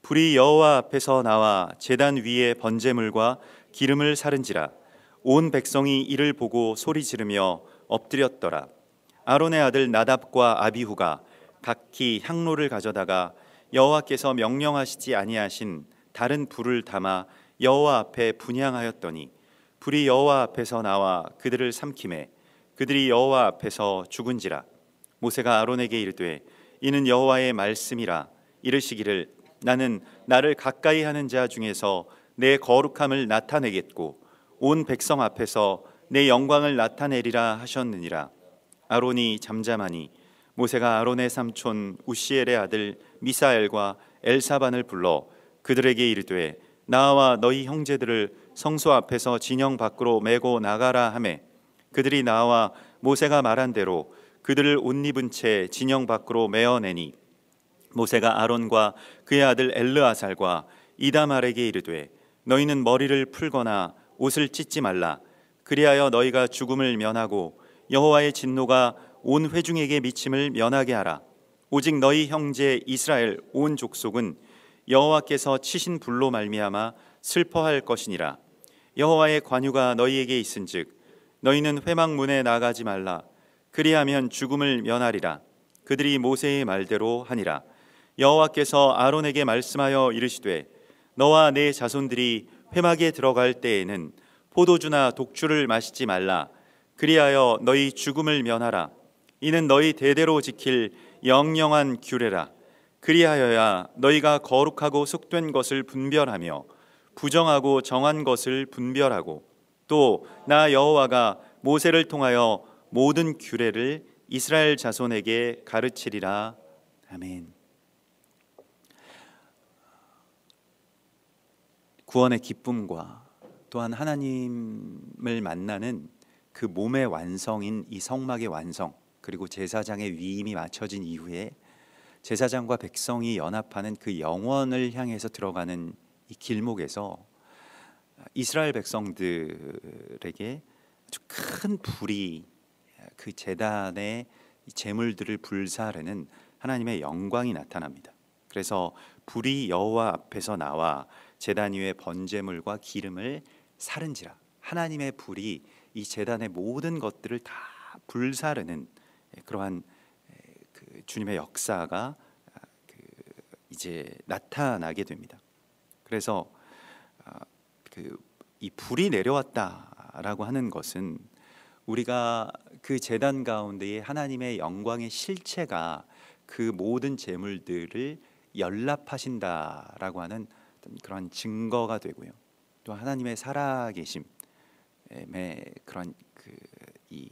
불이 여호와 앞에서 나와 제단 위에 번제물과 기름을 사른지라. 온 백성이 이를 보고 소리 지르며 엎드렸더라. 아론의 아들 나답과 아비후가 각기 향로를 가져다가 여호와께서 명령하시지 아니하신 다른 불을 담아 여호와 앞에 분향하였더니 불이 여호와 앞에서 나와 그들을 삼키매 그들이 여호와 앞에서 죽은지라. 모세가 아론에게 이르되 이는 여호와의 말씀이라. 이르시기를 나는 나를 가까이 하는 자 중에서 내 거룩함을 나타내겠고 온 백성 앞에서 내 영광을 나타내리라 하셨느니라. 아론이 잠잠하니 모세가 아론의 삼촌 우시엘의 아들 미사엘과 엘사반을 불러 그들에게 이르되 나와 너희 형제들을 성소 앞에서 진영 밖으로 메고 나가라 하매 그들이 나와 모세가 말한 대로 그들을 옷 입은 채 진영 밖으로 메어내니 모세가 아론과 그의 아들 엘르아살과 이다말에게 이르되 너희는 머리를 풀거나 옷을 찢지 말라. 그리하여 너희가 죽음을 면하고 여호와의 진노가 온 회중에게 미침을 면하게 하라. 오직 너희 형제 이스라엘 온 족속은 여호와께서 치신 불로 말미암아 슬퍼할 것이니라. 여호와의 관유가 너희에게 있은즉 너희는 회막문에 나가지 말라. 그리하면 죽음을 면하리라. 그들이 모세의 말대로 하니라. 여호와께서 아론에게 말씀하여 이르시되 너와 네 자손들이 회막에 들어갈 때에는 포도주나 독주를 마시지 말라. 그리하여 너희 죽음을 면하라. 이는 너희 대대로 지킬 영영한 규례라. 그리하여야 너희가 거룩하고 속된 것을 분별하며 부정하고 정한 것을 분별하고 또 나 여호와가 모세를 통하여 모든 규례를 이스라엘 자손에게 가르치리라. 아멘. 구원의 기쁨과 또한 하나님을 만나는 그 몸의 완성인 이 성막의 완성, 그리고 제사장의 위임이 맞춰진 이후에 제사장과 백성이 연합하는 그 영원을 향해서 들어가는 이 길목에서 이스라엘 백성들에게 아주 큰 불이 그 제단의 제물들을 불사르는 하나님의 영광이 나타납니다. 그래서 불이 여호와 앞에서 나와 제단 위에 번제물과 기름을 사른지라. 하나님의 불이 이 제단의 모든 것들을 다 불사르는 그러한 그 주님의 역사가 이제 나타나게 됩니다. 그래서 이 불이 내려왔다라고 하는 것은 우리가 그 제단 가운데에 하나님의 영광의 실체가 그 모든 제물들을 연락하신다라고 하는 그런 증거가 되고요. 또 하나님의 살아계심의 그런 이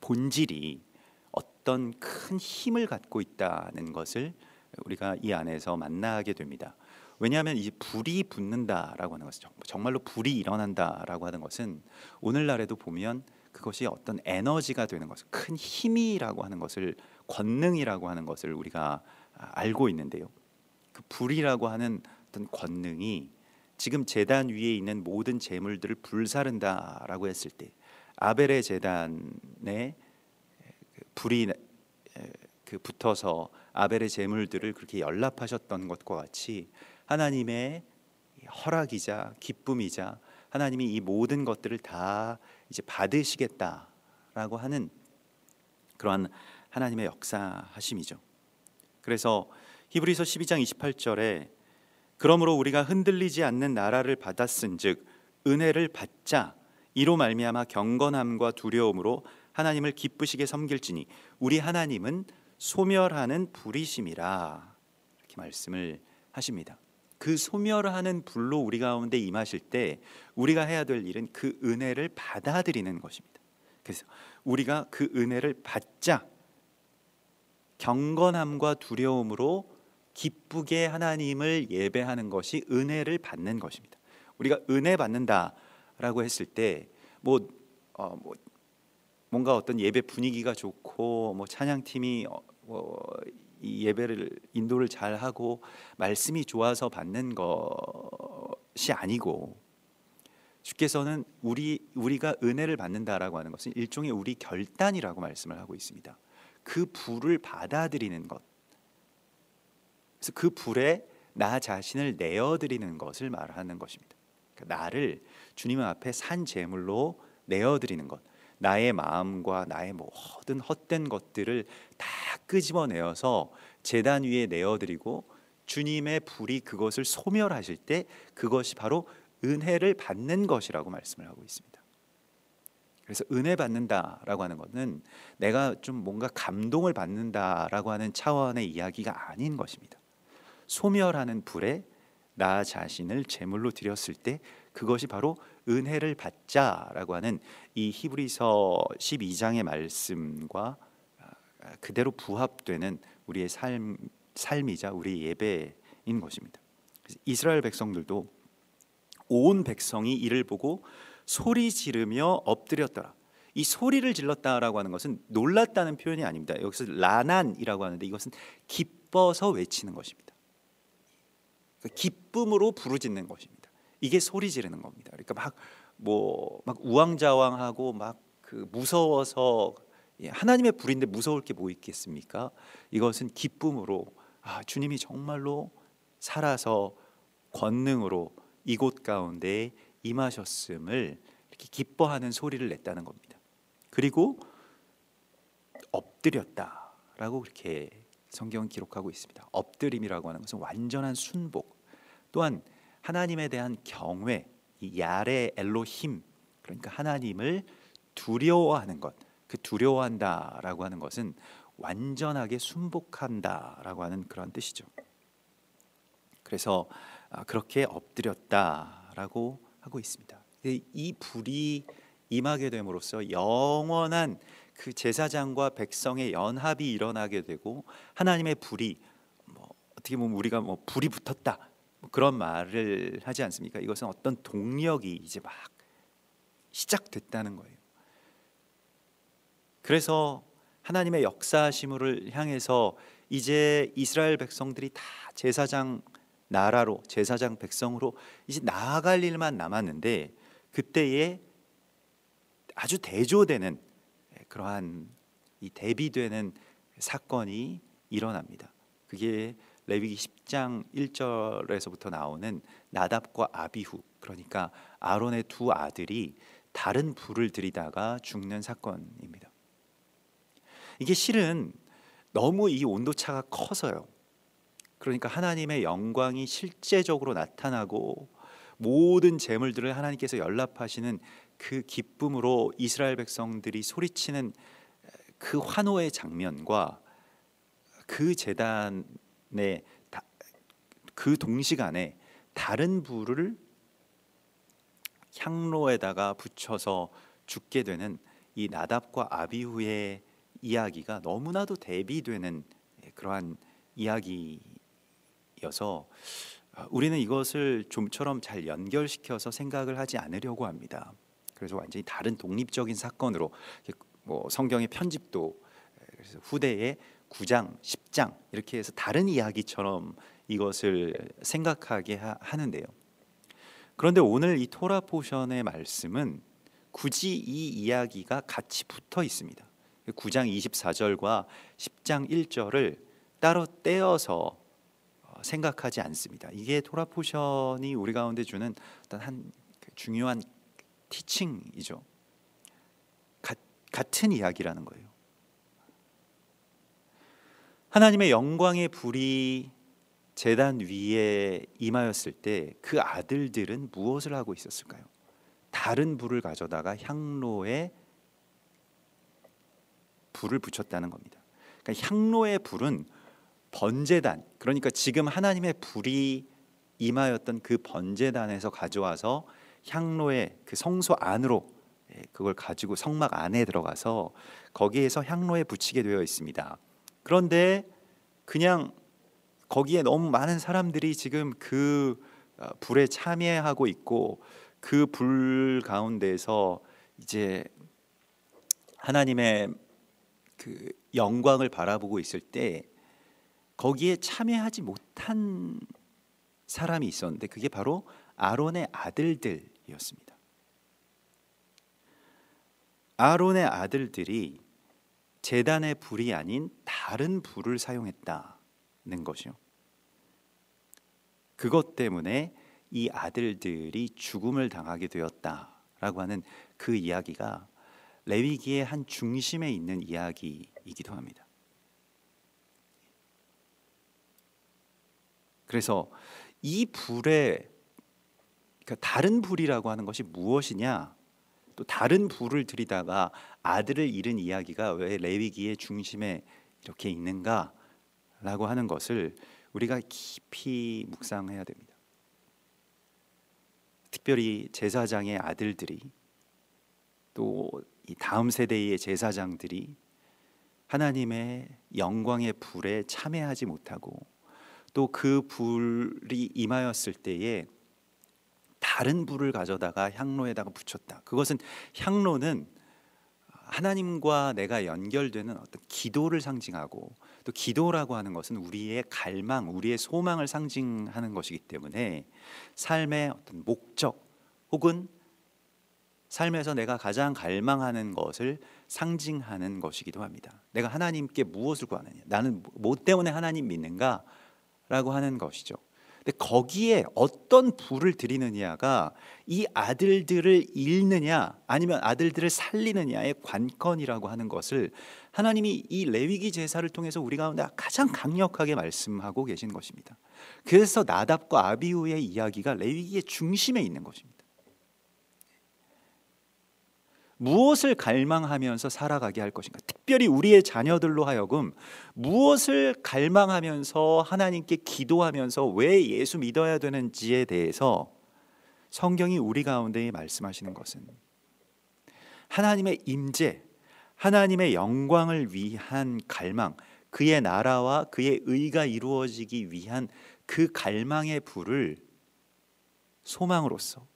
본질이 어떤 큰 힘을 갖고 있다는 것을 우리가 이 안에서 만나게 됩니다. 왜냐하면 이 불이 붙는다라고 하는 것은 정말로 불이 일어난다라고 하는 것은 오늘날에도 보면 그것이 어떤 에너지가 되는 것을, 큰 힘이라고 하는 것을, 권능이라고 하는 것을 우리가 알고 있는데요. 그 불이라고 하는 어떤 권능이 지금 제단 위에 있는 모든 제물들을 불사른다라고 했을 때 아벨의 제단에 불이 붙어서 아벨의 제물들을 그렇게 연락하셨던 것과 같이 하나님의 허락이자 기쁨이자 하나님이 이 모든 것들을 다 이제 받으시겠다라고 하는 그러한 하나님의 역사하심이죠. 그래서 히브리서 12장 28절에 그러므로 우리가 흔들리지 않는 나라를 받았은즉 은혜를 받자 이로 말미암아 경건함과 두려움으로 하나님을 기쁘시게 섬길지니 우리 하나님은 소멸하는 불이심이라. 이렇게 말씀을 하십니다. 그 소멸하는 불로 우리 가운데 임하실 때 우리가 해야 될 일은 그 은혜를 받아들이는 것입니다. 그래서 우리가 그 은혜를 받자 경건함과 두려움으로 기쁘게 하나님을 예배하는 것이 은혜를 받는 것입니다. 우리가 은혜 받는다라고 했을 때 뭔가 어떤 예배 분위기가 좋고 찬양팀이 이 예배를 인도를 잘 하고 말씀이 좋아서 받는 것이 아니고, 주께서는 우리가 은혜를 받는다라고 하는 것은 일종의 우리 결단이라고 말씀을 하고 있습니다. 그 불을 받아들이는 것. 그래서 그 불에 나 자신을 내어드리는 것을 말하는 것입니다. 그러니까 나를 주님 앞에 산 제물로 내어드리는 것, 나의 마음과 나의 모든 헛된 것들을 다 끄집어내어서 제단 위에 내어드리고 주님의 불이 그것을 소멸하실 때 그것이 바로 은혜를 받는 것이라고 말씀을 하고 있습니다. 그래서 은혜 받는다라고 하는 것은 내가 좀 뭔가 감동을 받는다라고 하는 차원의 이야기가 아닌 것입니다. 소멸하는 불에 나 자신을 제물로 드렸을 때 그것이 바로 은혜를 받자라고 하는 이 히브리서 12장의 말씀과 그대로 부합되는 우리의 삶이자 우리 예배인 것입니다. 이스라엘 백성들도 온 백성이 이를 보고 소리 지르며 엎드렸더라. 이 소리를 질렀다라고 하는 것은 놀랐다는 표현이 아닙니다. 여기서 라난이라고 하는데 이것은 기뻐서 외치는 것입니다. 기쁨으로 부르짖는 것입니다. 이게 소리 지르는 겁니다. 그러니까 막 우왕좌왕하고 막 그 무서워서 하나님의 불인데 무서울 게 뭐 있겠습니까? 이것은 기쁨으로 주님이 정말로 살아서 권능으로 이곳 가운데 임하셨음을 이렇게 기뻐하는 소리를 냈다는 겁니다. 그리고 엎드렸다라고 그렇게 성경은 기록하고 있습니다. 엎드림이라고 하는 것은 완전한 순복, 또한 하나님에 대한 경외, 이 야레 엘로힘, 그러니까 하나님을 두려워하는 것, 그 두려워한다라고 하는 것은 완전하게 순복한다라고 하는 그런 뜻이죠. 그래서 그렇게 엎드렸다라고 하고 있습니다. 이 불이 임하게 됨으로써 영원한 그 제사장과 백성의 연합이 일어나게 되고 하나님의 불이 어떻게 보면 우리가 불이 붙었다 그런 말을 하지 않습니까? 이것은 어떤 동력이 이제 막 시작됐다는 거예요. 그래서 하나님의 역사심을 향해서 이제 이스라엘 백성들이 다 제사장 나라로, 제사장 백성으로 이제 나아갈 일만 남았는데 그때에 아주 대조되는 그러한 이 대비되는 사건이 일어납니다. 그게 레위기 10장 1절에서부터 나오는 나답과 아비후, 그러니까 아론의 두 아들이 다른 불을 들이다가 죽는 사건입니다. 이게 실은 너무 이 온도차가 커서요. 그러니까 하나님의 영광이 실제적으로 나타나고 모든 재물들을 하나님께서 연락하시는 그 기쁨으로 이스라엘 백성들이 소리치는 그 환호의 장면과 그 제단의 그 동시간에 다른 불을 향로에다가 붙여서 죽게 되는 이 나답과 아비후의 이야기가 너무나도 대비되는 그러한 이야기여서 우리는 이것을 좀처럼 잘 연결시켜서 생각을 하지 않으려고 합니다. 그래서 완전히 다른 독립적인 사건으로 성경의 편집도 그래서 후대에 9장, 10장 이렇게 해서 다른 이야기처럼 이것을 생각하게 하는데요. 그런데 오늘 이 토라 포션의 말씀은 굳이 이 이야기가 같이 붙어 있습니다. 9장 24절과 10장 1절을 따로 떼어서 생각하지 않습니다. 이게 토라 포션이 우리 가운데 주는 어떤 한 중요한 티칭이죠. 같은 이야기라는 거예요. 하나님의 영광의 불이 제단 위에 임하였을 때 그 아들들은 무엇을 하고 있었을까요? 다른 불을 가져다가 향로에 불을 붙였다는 겁니다. 그러니까 향로의 불은 번제단, 그러니까 지금 하나님의 불이 임하였던 그 번제단에서 가져와서 향로의 그 성소 안으로 그걸 가지고 성막 안에 들어가서 거기에서 향로에 붙이게 되어 있습니다. 그런데 그냥 거기에 너무 많은 사람들이 지금 그 불에 참여하고 있고 그 불 가운데서 이제 하나님의 그 영광을 바라보고 있을 때 거기에 참여하지 못한 사람이 있었는데 그게 바로 아론의 아들들이었습니다. 아론의 아들들이 제단의 불이 아닌 다른 불을 사용했다는 것이요. 그것 때문에 이 아들들이 죽음을 당하게 되었다라고 하는 그 이야기가 레위기의 한 중심에 있는 이야기이기도 합니다. 그래서 이 불의 다른 불이라고 하는 것이 무엇이냐, 또 다른 불을 들이다가 아들을 잃은 이야기가 왜 레위기의 중심에 이렇게 있는가라고 하는 것을 우리가 깊이 묵상해야 됩니다. 특별히 제사장의 아들들이, 또 이 다음 세대의 제사장들이 하나님의 영광의 불에 참여하지 못하고, 또 그 불이 임하였을 때에 다른 불을 가져다가 향로에다가 붙였다. 그것은, 향로는 하나님과 내가 연결되는 어떤 기도를 상징하고, 또 기도라고 하는 것은 우리의 갈망, 우리의 소망을 상징하는 것이기 때문에 삶의 어떤 목적, 혹은 삶에서 내가 가장 갈망하는 것을 상징하는 것이기도 합니다. 내가 하나님께 무엇을 구하느냐, 나는 뭐 때문에 하나님 믿는가 라고 하는 것이죠. 근데 거기에 어떤 불을 드리느냐가 이 아들들을 잃느냐 아니면 아들들을 살리느냐의 관건이라고 하는 것을 하나님이 이 레위기 제사를 통해서 우리 가운데 가장 강력하게 말씀하고 계신 것입니다. 그래서 나답과 아비후의 이야기가 레위기의 중심에 있는 것입니다. 무엇을 갈망하면서 살아가게 할 것인가? 특별히 우리의 자녀들로 하여금 무엇을 갈망하면서 하나님께 기도하면서 왜 예수 믿어야 되는지에 대해서 성경이 우리 가운데 말씀하시는 것은 하나님의 임재, 하나님의 영광을 위한 갈망, 그의 나라와 그의 의가 이루어지기 위한 그 갈망의 불을 소망으로서,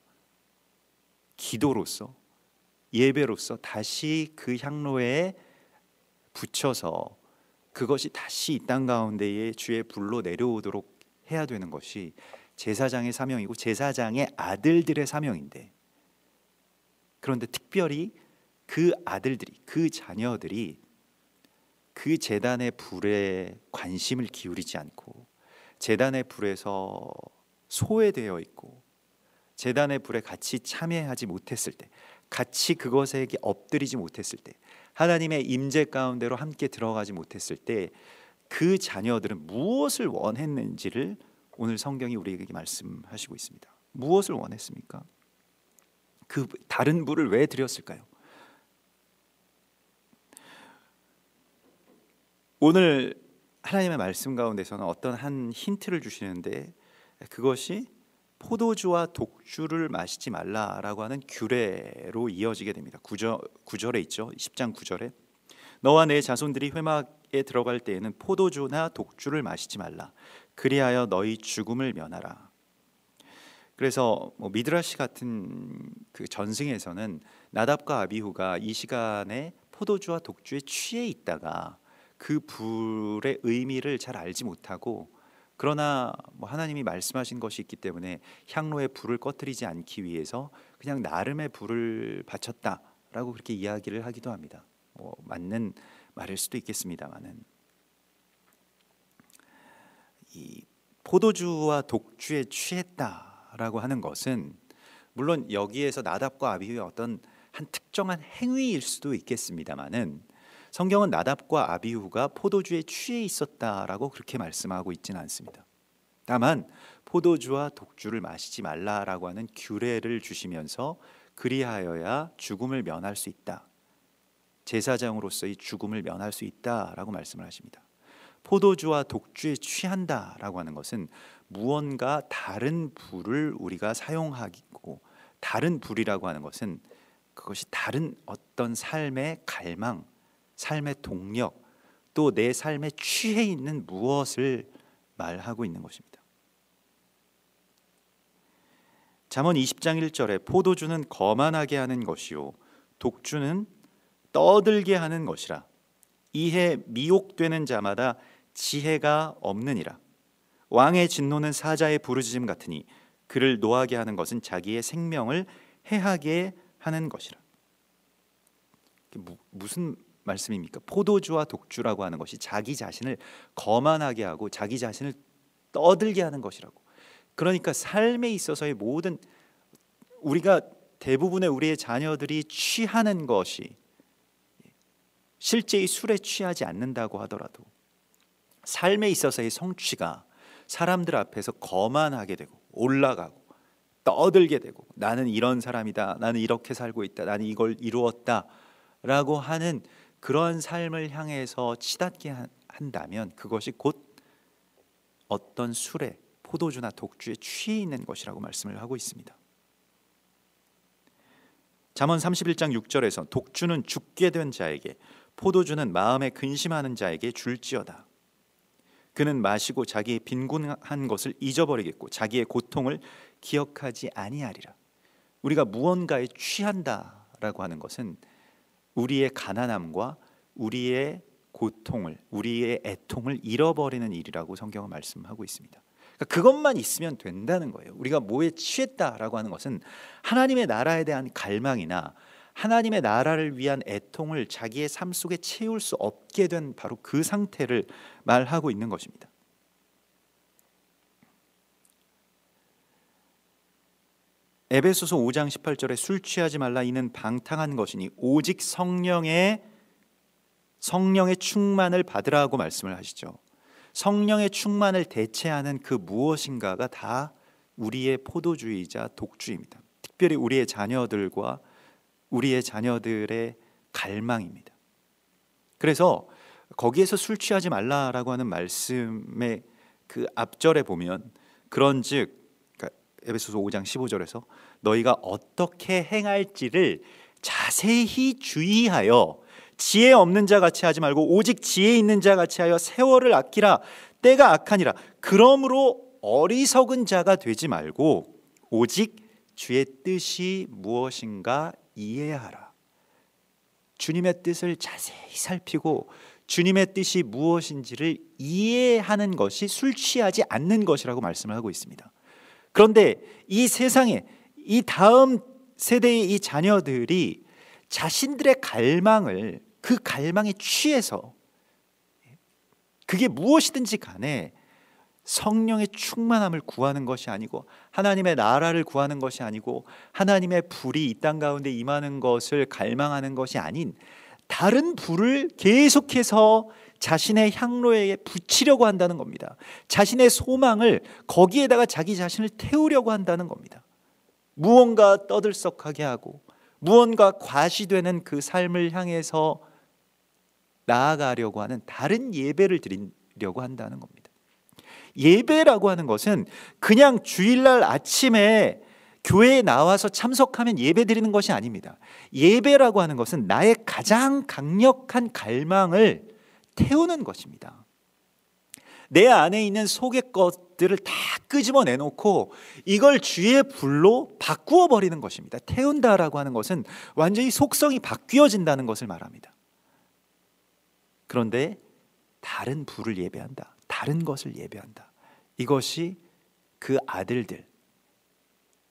기도로서, 예배로서 다시 그 향로에 붙여서 그것이 다시 이 땅 가운데에 주의 불로 내려오도록 해야 되는 것이 제사장의 사명이고 제사장의 아들들의 사명인데, 그런데 특별히 그 아들들이, 그 자녀들이 그 제단의 불에 관심을 기울이지 않고 제단의 불에서 소외되어 있고 제단의 불에 같이 참여하지 못했을 때, 같이 그것에게 엎드리지 못했을 때, 하나님의 임재 가운데로 함께 들어가지 못했을 때 그 자녀들은 무엇을 원했는지를 오늘 성경이 우리에게 말씀하시고 있습니다. 무엇을 원했습니까? 그 다른 불을 왜 드렸을까요? 오늘 하나님의 말씀 가운데서는 어떤 한 힌트를 주시는데, 그것이 포도주와 독주를 마시지 말라라고 하는 규례로 이어지게 됩니다. 9절에 있죠. 10장 9절에 너와 내 자손들이 회막에 들어갈 때에는 포도주나 독주를 마시지 말라. 그리하여 너희 죽음을 면하라. 그래서 미드라시 같은 그 전승에서는 나답과 아비후가 이 시간에 포도주와 독주에 취해 있다가 그 불의 의미를 잘 알지 못하고, 그러나 하나님이 말씀하신 것이 있기 때문에 향로에 불을 꺼뜨리지 않기 위해서 그냥 나름의 불을 바쳤다라고 그렇게 이야기를 하기도 합니다. 맞는 말일 수도 있겠습니다만은, 이 포도주와 독주에 취했다라고 하는 것은 물론 여기에서 나답과 아비후의 어떤 한 특정한 행위일 수도 있겠습니다만은, 성경은 나답과 아비후가 포도주에 취해 있었다라고 그렇게 말씀하고 있지는 않습니다. 다만 포도주와 독주를 마시지 말라라고 하는 규례를 주시면서 그리하여야 죽음을 면할 수 있다, 제사장으로서의 죽음을 면할 수 있다라고 말씀을 하십니다. 포도주와 독주에 취한다라고 하는 것은 무언가 다른 불을 우리가 사용하고, 다른 불이라고 하는 것은 그것이 다른 어떤 삶의 갈망, 삶의 동력, 또 내 삶에 취해 있는 무엇을 말하고 있는 것입니다. 잠언 20장 1절에 포도주는 거만하게 하는 것이요 독주는 떠들게 하는 것이라. 이에 미혹되는 자마다 지혜가 없느니라. 왕의 진노는 사자의 부르짖음 같으니 그를 노하게 하는 것은 자기의 생명을 해하게 하는 것이라. 무슨 말씀입니까? 포도주와 독주라고 하는 것이 자기 자신을 거만하게 하고 자기 자신을 떠들게 하는 것이라고. 그러니까 삶에 있어서의 모든, 우리가 대부분의 우리의 자녀들이 취하는 것이 실제의 술에 취하지 않는다고 하더라도 삶에 있어서의 성취가 사람들 앞에서 거만하게 되고 올라가고 떠들게 되고, 나는 이런 사람이다, 나는 이렇게 살고 있다, 나는 이걸 이루었다 라고 하는 그런 삶을 향해서 치닫게 한다면 그것이 곧 어떤 술에, 포도주나 독주에 취해 있는 것이라고 말씀을 하고 있습니다. 잠언 31장 6절에서 독주는 죽게 된 자에게, 포도주는 마음에 근심하는 자에게 줄지어다. 그는 마시고 자기의 빈곤한 것을 잊어버리겠고 자기의 고통을 기억하지 아니하리라. 우리가 무언가에 취한다라고 하는 것은 우리의 가난함과 우리의 고통을, 우리의 애통을 잃어버리는 일이라고 성경은 말씀하고 있습니다. 그러니까 그것만 있으면 된다는 거예요. 우리가 뭐에 취했다라고 하는 것은 하나님의 나라에 대한 갈망이나 하나님의 나라를 위한 애통을 자기의 삶 속에 채울 수 없게 된 바로 그 상태를 말하고 있는 것입니다. 에베소서 5장 18절에 술 취하지 말라, 이는 방탕한 것이니 오직 성령의 충만을 받으라고 말씀을 하시죠. 성령의 충만을 대체하는 그 무엇인가가 다 우리의 포도주이자 독주입니다. 특별히 우리의 자녀들과 우리의 자녀들의 갈망입니다. 그래서 거기에서 술 취하지 말라라고 하는 말씀의 그 앞절에 보면 그런즉, 그러니까 에베소서 5장 15절에서 너희가 어떻게 행할지를 자세히 주의하여 지혜 없는 자 같이 하지 말고 오직 지혜 있는 자 같이 하여 세월을 아끼라. 때가 악하니라. 그러므로 어리석은 자가 되지 말고 오직 주의 뜻이 무엇인가 이해하라. 주님의 뜻을 자세히 살피고 주님의 뜻이 무엇인지를 이해하는 것이 술 취하지 않는 것이라고 말씀을 하고 있습니다. 그런데 이 세상에 이 다음 세대의 이 자녀들이 자신들의 갈망을, 그 갈망에 취해서 그게 무엇이든지 간에 성령의 충만함을 구하는 것이 아니고 하나님의 나라를 구하는 것이 아니고 하나님의 불이 이 땅 가운데 임하는 것을 갈망하는 것이 아닌 다른 불을 계속해서 자신의 향로에 붙이려고 한다는 겁니다. 자신의 소망을 거기에다가 자기 자신을 태우려고 한다는 겁니다. 무언가 떠들썩하게 하고 무언가 과시되는 그 삶을 향해서 나아가려고 하는 다른 예배를 드리려고 한다는 겁니다. 예배라고 하는 것은 그냥 주일날 아침에 교회에 나와서 참석하면 예배 드리는 것이 아닙니다. 예배라고 하는 것은 나의 가장 강력한 갈망을 태우는 것입니다. 내 안에 있는 속의 것들을 다 끄집어내놓고 이걸 주의 불로 바꾸어 버리는 것입니다. 태운다라고 하는 것은 완전히 속성이 바뀌어진다는 것을 말합니다. 그런데 다른 불을 예배한다, 다른 것을 예배한다. 이것이 그 아들들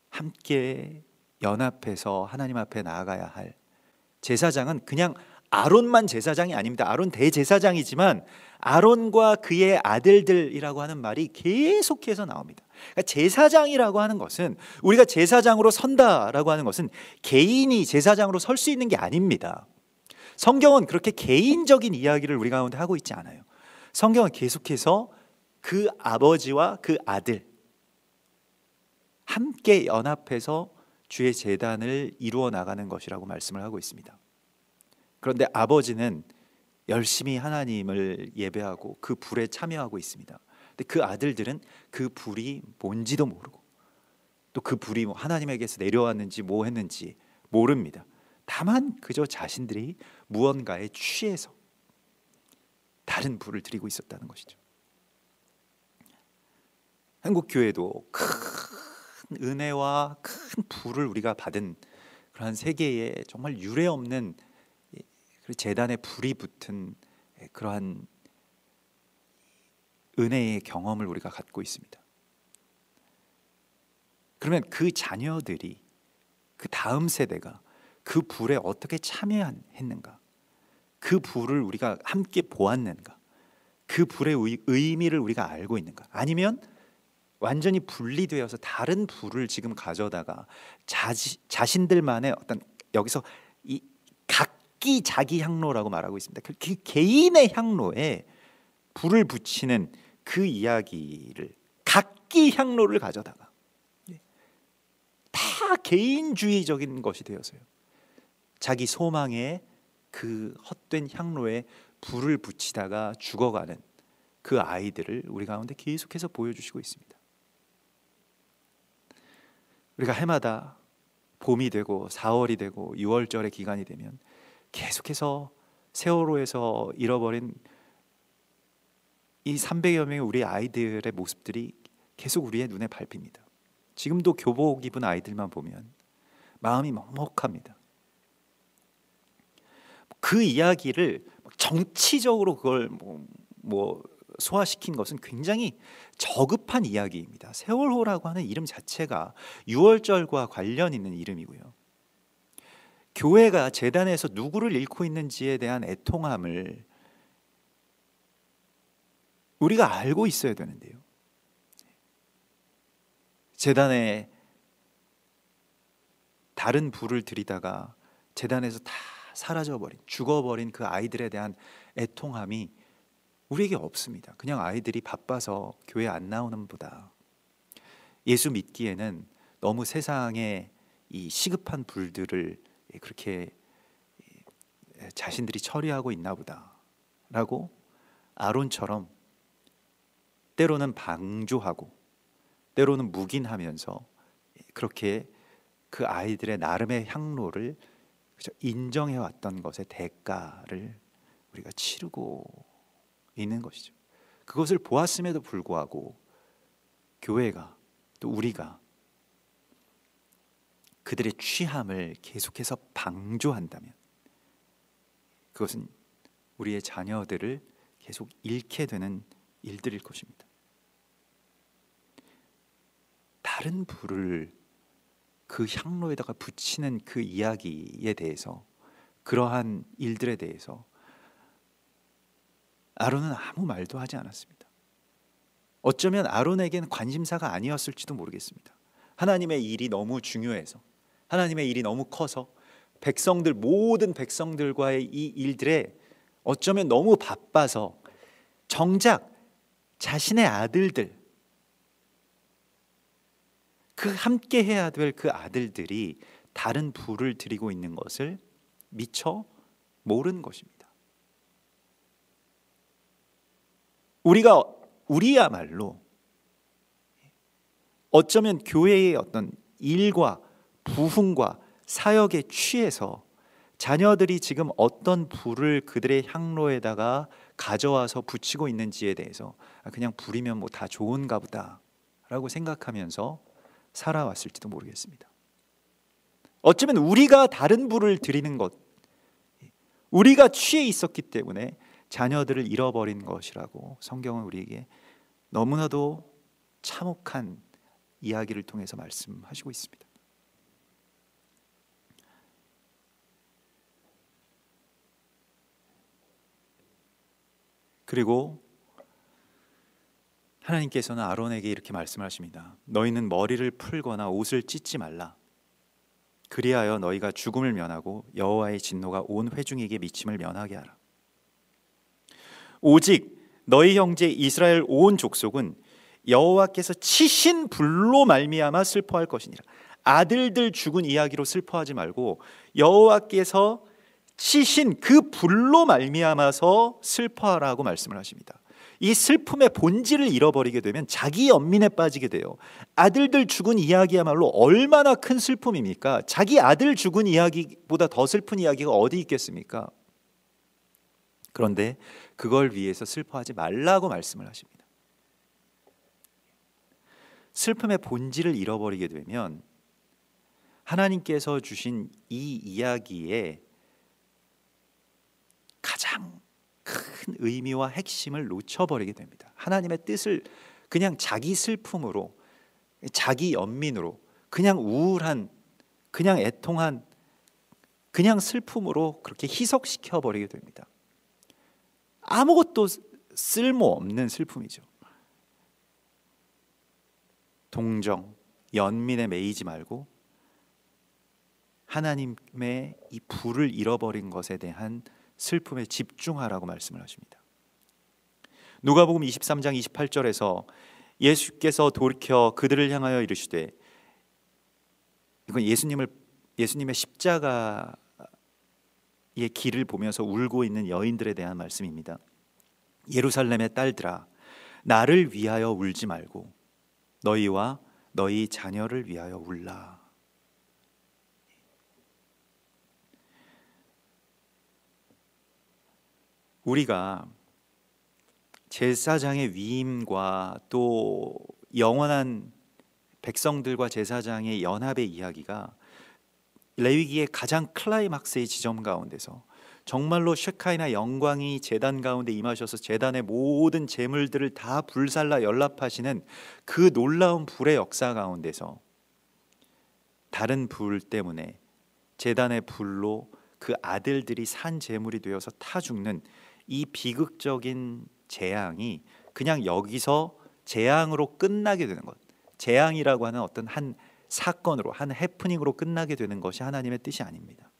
함께 연합해서 하나님 앞에 나아가야 할 제사장은 그냥 아론만 제사장이 아닙니다. 아론 대제사장이지만 아론과 그의 아들들이라고 하는 말이 계속해서 나옵니다. 그러니까 제사장이라고 하는 것은, 우리가 제사장으로 선다라고 하는 것은 개인이 제사장으로 설 수 있는 게 아닙니다. 성경은 그렇게 개인적인 이야기를 우리 가운데 하고 있지 않아요. 성경은 계속해서 그 아버지와 그 아들 함께 연합해서 주의 제단을 이루어 나가는 것이라고 말씀을 하고 있습니다. 그런데 아버지는 열심히 하나님을 예배하고 그 불에 참여하고 있습니다. 근데 그 아들들은 그 불이 뭔지도 모르고 또 그 불이 하나님에게서 내려왔는지 뭐 했는지 모릅니다. 다만 그저 자신들이 무언가에 취해서 다른 불을 드리고 있었다는 것이죠. 한국교회도 큰 은혜와 큰 불을 우리가 받은 그러한 세계에 정말 유례없는 제단에 불이 붙은 그러한 은혜의 경험을 우리가 갖고 있습니다. 그러면 그 자녀들이, 그 다음 세대가 그 불에 어떻게 참여했는가? 그 불을 우리가 함께 보았는가? 그 불의 의미를 우리가 알고 있는가? 아니면 완전히 분리되어서 다른 부를 지금 가져다가 자신들만의 어떤, 여기서 이 각기 자기 향로라고 말하고 있습니다. 그 개인의 향로에 불을 붙이는 그 이야기를, 각기 향로를 가져다가 다 개인주의적인 것이 되어서요, 자기 소망에 그 헛된 향로에 불을 붙이다가 죽어가는 그 아이들을 우리 가운데 계속해서 보여주시고 있습니다. 우리가 해마다 봄이 되고 4월이 되고 6월절의 기간이 되면 계속해서 세월호에서 잃어버린 이 300여 명의 우리 아이들의 모습들이 계속 우리의 눈에 밟힙니다. 지금도 교복 입은 아이들만 보면 마음이 먹먹합니다. 그 이야기를 정치적으로 그걸 소화시킨 것은 굉장히 저급한 이야기입니다. 세월호라고 하는 이름 자체가 6월절과 관련 있는 이름이고요, 교회가 재단에서 누구를 잃고 있는지에 대한 애통함을 우리가 알고 있어야 되는데요, 재단에 다른 불을 들이다가 재단에서 다 사라져버린, 죽어버린 그 아이들에 대한 애통함이 우리에게 없습니다. 그냥 아이들이 바빠서 교회 안 나오는 보다, 예수 믿기에는 너무 세상의 이 시급한 불들을 그렇게 자신들이 처리하고 있나 보다 라고 아론처럼 때로는 방조하고 때로는 묵인하면서 그렇게 그 아이들의 나름의 향로를 인정해왔던 것의 대가를 우리가 치르고 있는 것이죠. 그것을 보았음에도 불구하고 교회가, 또 우리가 그들의 취함을 계속해서 방조한다면 그것은 우리의 자녀들을 계속 잃게 되는 일들일 것입니다. 다른 불을 그 향로에다가 붙이는 그 이야기에 대해서, 그러한 일들에 대해서 아론은 아무 말도 하지 않았습니다. 어쩌면 아론에게는 관심사가 아니었을지도 모르겠습니다. 하나님의 일이 너무 중요해서, 하나님의 일이 너무 커서 백성들, 모든 백성들과의 이 일들에 어쩌면 너무 바빠서 정작 자신의 아들들, 그 함께 해야 될 그 아들들이 다른 불을 들이고 있는 것을 미처 모르는 것입니다. 우리야말로 어쩌면 교회의 어떤 일과 부흥과 사역에 취해서 자녀들이 지금 어떤 불을 그들의 향로에다가 가져와서 붙이고 있는지에 대해서 그냥 불이면 뭐 다 좋은가 보다 라고 생각하면서 살아왔을지도 모르겠습니다. 어쩌면 우리가 다른 불을 들이는 것, 우리가 취해 있었기 때문에 자녀들을 잃어버린 것이라고 성경은 우리에게 너무나도 참혹한 이야기를 통해서 말씀하시고 있습니다. 그리고 하나님께서는 아론에게 이렇게 말씀하십니다. 너희는 머리를 풀거나 옷을 찢지 말라. 그리하여 너희가 죽음을 면하고 여호와의 진노가 온 회중에게 미침을 면하게 하라. 오직 너희 형제 이스라엘 온 족속은 여호와께서 치신 불로 말미암아 슬퍼할 것이니라. 아들들 죽은 이야기로 슬퍼하지 말고 여호와께서 치신 그 불로 말미암아서 슬퍼하라고 말씀을 하십니다. 이 슬픔의 본질을 잃어버리게 되면 자기 연민에 빠지게 돼요. 아들들 죽은 이야기야말로 얼마나 큰 슬픔입니까? 자기 아들 죽은 이야기보다 더 슬픈 이야기가 어디 있겠습니까? 그런데 그걸 위해서 슬퍼하지 말라고 말씀을 하십니다. 슬픔의 본질을 잃어버리게 되면 하나님께서 주신 이 이야기에 가장 큰 의미와 핵심을 놓쳐버리게 됩니다. 하나님의 뜻을 그냥 자기 슬픔으로, 자기 연민으로, 그냥 우울한, 그냥 애통한, 그냥 슬픔으로 그렇게 희석시켜버리게 됩니다. 아무것도 쓸모없는 슬픔이죠. 동정, 연민에 매이지 말고 하나님의 이 불을 잃어버린 것에 대한 슬픔에 집중하라고 말씀을 하십니다. 누가복음 23장 28절에서 예수께서 돌이켜 그들을 향하여 이르시되, 이건 예수님의 십자가의 길을 보면서 울고 있는 여인들에 대한 말씀입니다. 예루살렘의 딸들아, 나를 위하여 울지 말고 너희와 너희 자녀를 위하여 울라. 우리가 제사장의 위임과 또 영원한 백성들과 제사장의 연합의 이야기가 레위기의 가장 클라이막스의 지점 가운데서 정말로 쉐카이나 영광이 제단 가운데 임하셔서 제단의 모든 제물들을 다 불살라 연락하시는 그 놀라운 불의 역사 가운데서 다른 불 때문에 제단의 불로 그 아들들이 산 제물이 되어서 타 죽는 이 비극적인 재앙이 그냥 여기서 재앙으로 끝나게 되는 것, 재앙이라고 하는 어떤 한 사건으로, 한 해프닝으로 끝나게 되는 것이 하나님의 뜻이 아닙니다.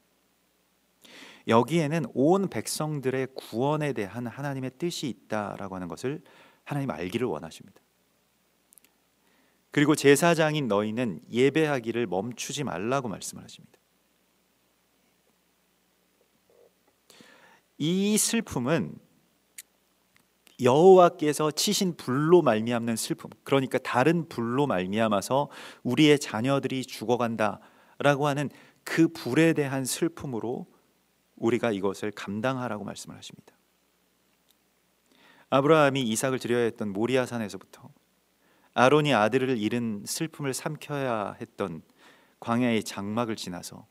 여기에는 온 백성들의 구원에 대한 하나님의 뜻이 있다라고 하는 것을 하나님 알기를 원하십니다. 그리고 제사장인 너희는 예배하기를 멈추지 말라고 말씀을 하십니다. 이 슬픔은 여호와께서 치신 불로 말미암는 슬픔, 그러니까 다른 불로 말미암아서 우리의 자녀들이 죽어간다라고 하는 그 불에 대한 슬픔으로 우리가 이것을 감당하라고 말씀을 하십니다. 아브라함이 이삭을 드려야 했던 모리아산에서부터 아론이 아들을 잃은 슬픔을 삼켜야 했던 광야의 장막을 지나서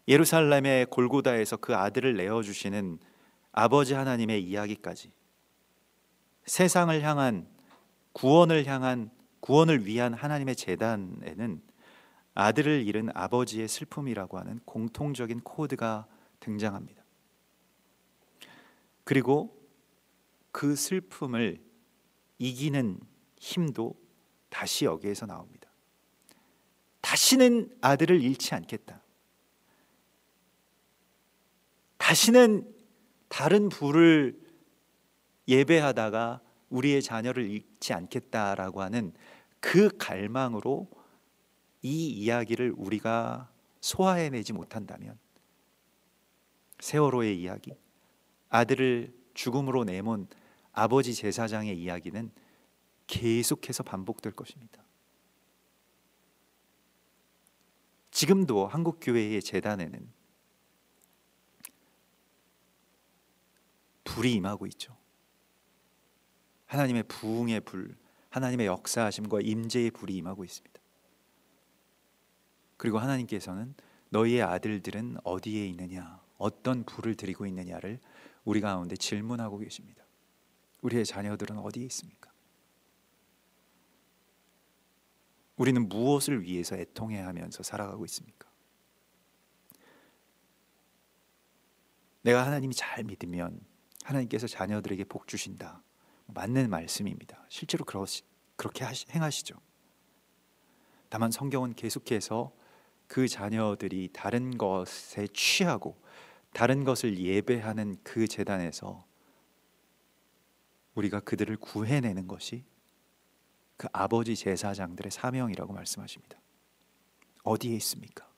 예루살렘의 골고다에서 그 아들을 내어주시는 아버지 하나님의 이야기까지, 세상을 향한 구원을 위한 하나님의 재단에는 아들을 잃은 아버지의 슬픔이라고 하는 공통적인 코드가 등장합니다. 그리고 그 슬픔을 이기는 힘도 다시 여기에서 나옵니다. 다시는 아들을 잃지 않겠다. 다시는 다른 불을 예배하다가 우리의 자녀를 잃지 않겠다라고 하는 그 갈망으로 이 이야기를 우리가 소화해내지 못한다면 세월호의 이야기, 아들을 죽음으로 내몬 아버지 제사장의 이야기는 계속해서 반복될 것입니다. 지금도 한국교회의 제단에는 불이 임하고 있죠. 하나님의 부흥의 불, 하나님의 역사하심과 임재의 불이 임하고 있습니다. 그리고 하나님께서는 너희의 아들들은 어디에 있느냐, 어떤 불을 들이고 있느냐를 우리 가운데 질문하고 계십니다. 우리의 자녀들은 어디에 있습니까? 우리는 무엇을 위해서 애통해야 하면서 살아가고 있습니까? 내가 하나님이 잘 믿으면 하나님께서 자녀들에게 복 주신다. 맞는 말씀입니다. 실제로 그렇게 행하시죠. 다만 성경은 계속해서 그 자녀들이 다른 것에 취하고 다른 것을 예배하는 그 제단에서 우리가 그들을 구해내는 것이 그 아버지 제사장들의 사명이라고 말씀하십니다. 어디에 있습니까?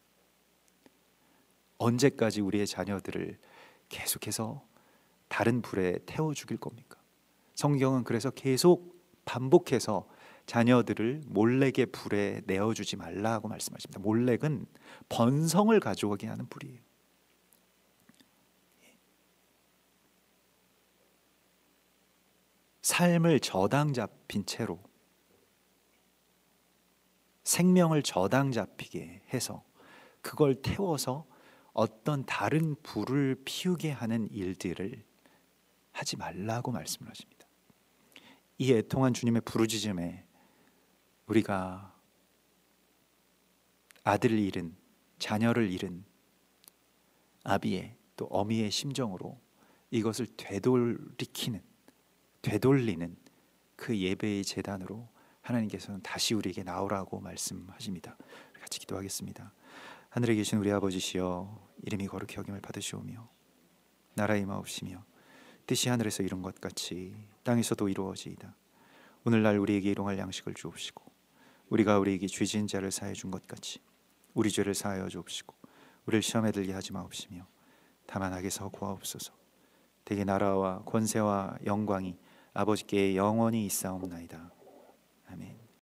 언제까지 우리의 자녀들을 계속해서 다른 불에 태워 죽일 겁니까? 성경은 그래서 계속 반복해서 자녀들을 몰렉의 불에 내어주지 말라고 말씀하십니다. 몰렉은 번성을 가져오게 하는 불이에요. 삶을 저당 잡힌 채로, 생명을 저당 잡히게 해서 그걸 태워서 어떤 다른 불을 피우게 하는 일들을 하지 말라고 말씀을 하십니다. 이 애통한 주님의 부르짖음에 우리가 아들을 잃은, 자녀를 잃은 아비의 또 어미의 심정으로 이것을 되돌리는 그 예배의 제단으로 하나님께서는 다시 우리에게 나오라고 말씀하십니다. 같이 기도하겠습니다. 하늘에 계신 우리 아버지시여, 이름이 거룩히 여김을 받으시오며 나라의 임하옵시며 뜻이 하늘에서 이룬 것 같이 땅에서도 이루어지이다. 오늘날 우리에게 일용할 양식을 주옵시고 우리가 우리에게 죄 지은 자를 사하여 준 것 같이 우리 죄를 사하여 주옵시고 우리를 시험에 들게 하지 마옵시며 다만 악에서 구하옵소서. 대개 나라와 권세와 영광이 아버지께 영원히 있사옵나이다. 아멘.